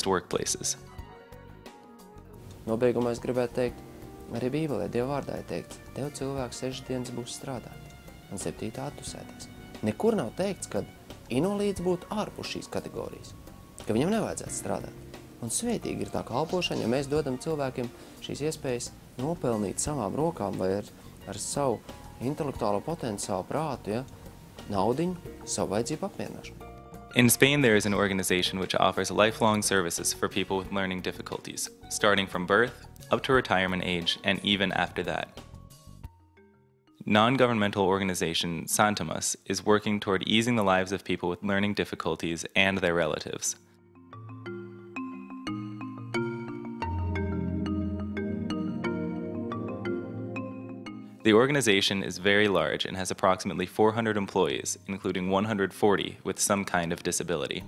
workplaces. Nobeigumā es gribētu teikt, arī Bībelē Dieva vārdā ir teikts, tev cilvēks 6 dienas būs strādāt, un 7. attusēties. Nekur nav teikts, ka invalīds būtu ārpus šīs kategorijas, ka viņam nevajadzētu strādāt. Un svētīgi ir tā kalpošana, ja mēs dodam cilvēkiem šīs iespējas nopelnīt savām rokām vai ar savu intelektuālo potenciālu prātu, ja, naudiņu, savu vajadzību apmierināšanu. In Spain, there is an organization which offers lifelong services for people with learning difficulties, starting from birth, up to retirement age, and even after that. Non-governmental organization San Tomás is working toward easing the lives of people with learning difficulties and their relatives. The organization is very large and has approximately 400 employees, including 140 with some kind of disability.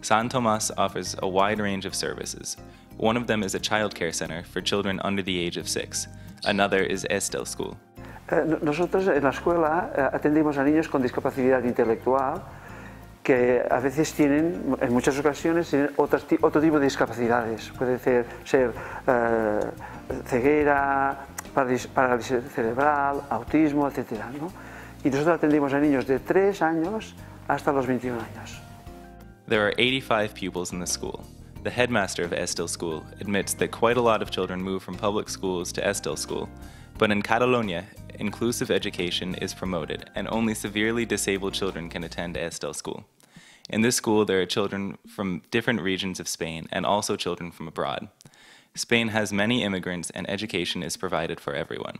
San Tomás offers a wide range of services. One of them is a childcare center for children under the age of 6. Another is Estel School. Nosotros en la escuela atendemos a niños con discapacidad intelectual que a veces tienen, en muchas ocasiones, tienen otro tipo de discapacidades. Puede ser ceguera, parálisis cerebral, autismo, etc., ¿no? Y nosotros atendimos a niños de 3 años hasta los 21 años. There are 85 pupils in the school. The headmaster of Estel School admits that quite a lot of children move from public schools to Estel School, but in Catalonia, inclusive education is promoted, and only severely disabled children can attend Estel School. In this school, there are children from different regions of Spain and also children from abroad. Spain has many immigrants and education is provided for everyone.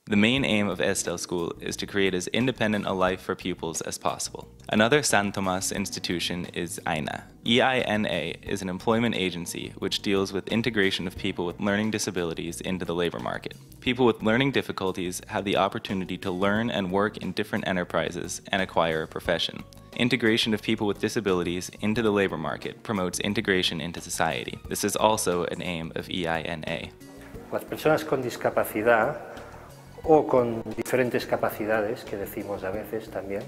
The main aim of Estel School is to create as independent a life for pupils as possible. Another San Tomás institution is EINA. EINA is an employment agency which deals with integration of people with learning disabilities into the labor market. People with learning difficulties have the opportunity to learn and work in different enterprises and acquire a profession. Integration of people with disabilities into the labor market promotes integration into society. This is also an aim of EINA. Las personas con discapacidad o con diferentes capacidades, que decimos a veces también,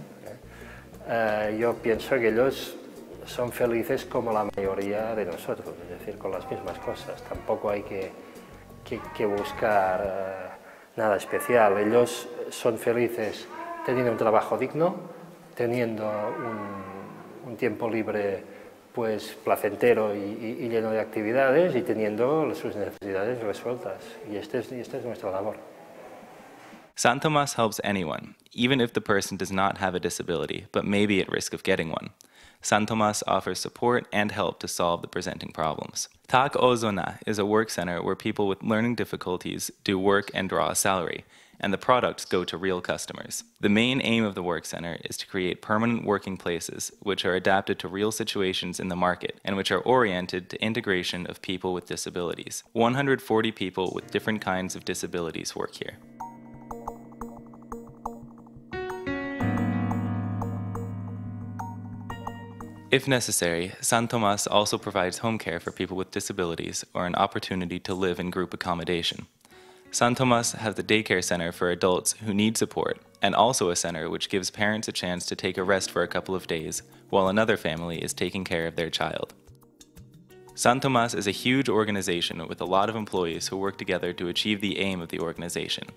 yo pienso que ellos son felices como la mayoría de nosotros, es decir, con las mismas cosas. Tampoco hay que buscar nada especial. Ellos son felices teniendo un trabajo digno, teniendo un tiempo libre pues placentero y lleno de actividades y teniendo sus necesidades resueltas. Y esta es nuestra labor. San Tomás helps anyone, even if the person does not have a disability, but may be at risk of getting one. San Tomás offers support and help to solve the presenting problems. Tak Ozona is a work center where people with learning difficulties do work and draw a salary, and the products go to real customers. The main aim of the work center is to create permanent working places which are adapted to real situations in the market and which are oriented to integration of people with disabilities. 140 people with different kinds of disabilities work here. If necessary, San Tomás also provides home care for people with disabilities or an opportunity to live in group accommodation. San Tomás has the daycare center for adults who need support, and also a center which gives parents a chance to take a rest for a couple of days while another family is taking care of their child. San Tomás is a huge organization with a lot of employees who work together to achieve the aim of the organization,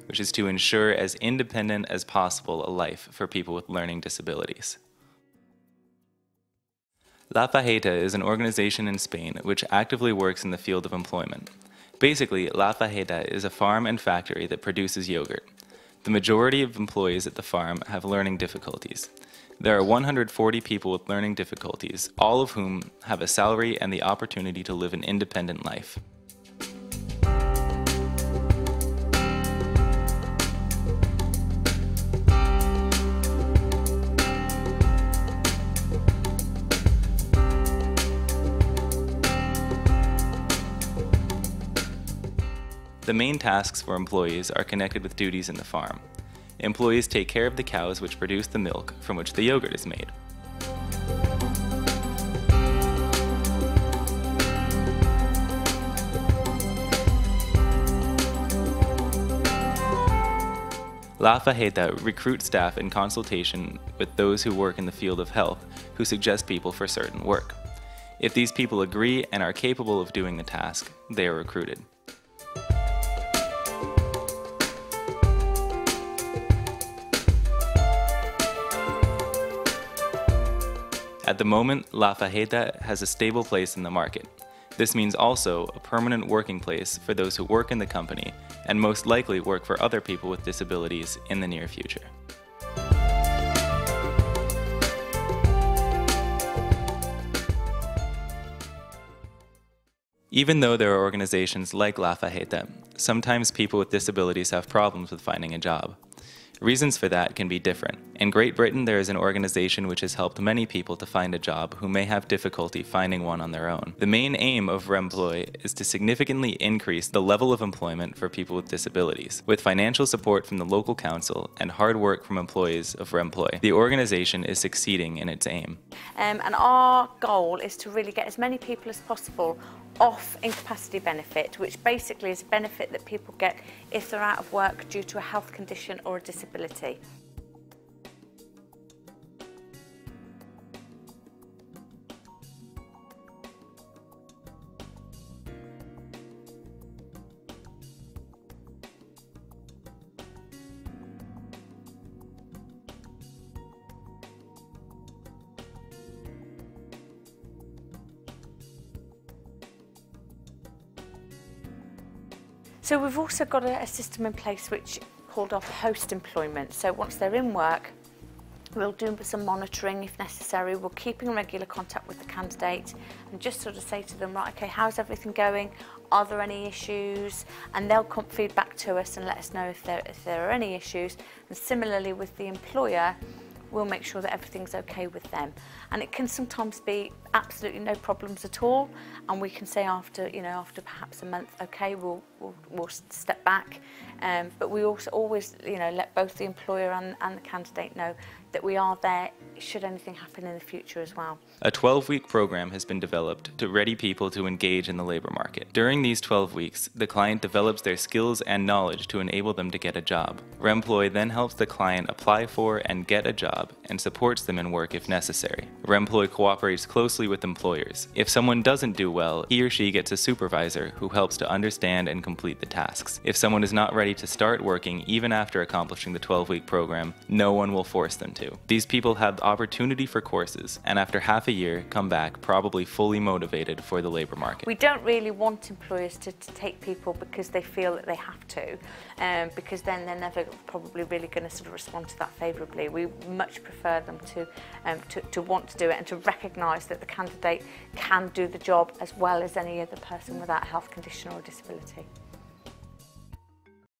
which is to ensure as independent as possible a life for people with learning disabilities. La Fajeta is an organization in Spain which actively works in the field of employment. Basically, La Fajeta is a farm and factory that produces yogurt. The majority of employees at the farm have learning difficulties. There are 140 people with learning difficulties, all of whom have a salary and the opportunity to live an independent life. The main tasks for employees are connected with duties in the farm. Employees take care of the cows which produce the milk from which the yogurt is made. La Fajeta recruits staff in consultation with those who work in the field of health who suggest people for certain work. If these people agree and are capable of doing the task, they are recruited. At the moment, La Fajeta has a stable place in the market. This means also a permanent working place for those who work in the company and most likely work for other people with disabilities in the near future. Even though there are organizations like La Fajeta, sometimes people with disabilities have problems with finding a job. Reasons for that can be different. In Great Britain, there is an organization which has helped many people to find a job who may have difficulty finding one on their own. The main aim of Remploy is to significantly increase the level of employment for people with disabilities. With financial support from the local council and hard work from employees of Remploy, the organization is succeeding in its aim. And our goal is to really get as many people as possible off incapacity benefit, which basically is a benefit that people get if they're out of work due to a health condition or a disability. So we've also got a system in place which called our post-employment. So once they're in work, we'll do some monitoring if necessary. We'll keep in regular contact with the candidate and just sort of say to them, right, okay, how's everything going? Are there any issues? And they'll come feedback to us and let us know if there are any issues. And similarly with the employer, we'll make sure that everything's okay with them. And it can sometimes be absolutely no problems at all, and we can say after perhaps a month, okay, we'll step back. But we also always let both the employer and the candidate know that we are there should anything happen in the future as well. A 12-week program has been developed to ready people to engage in the labor market. During these 12 weeks, the client develops their skills and knowledge to enable them to get a job. Remploy then helps the client apply for and get a job and supports them in work if necessary. Remploy cooperates closely with employers. If someone doesn't do well, he or she gets a supervisor who helps to understand and complete the tasks. If someone is not ready to start working even after accomplishing the 12-week program, no one will force them to. These people have the opportunity for courses, and after half a year come back probably fully motivated for the labor market. We don't really want employers to take people because they feel that they have to, because then they're never probably really going to sort of respond to that favourably. We much prefer them to want to do it and to recognise that the candidate can do the job as well as any other person without a health condition or a disability.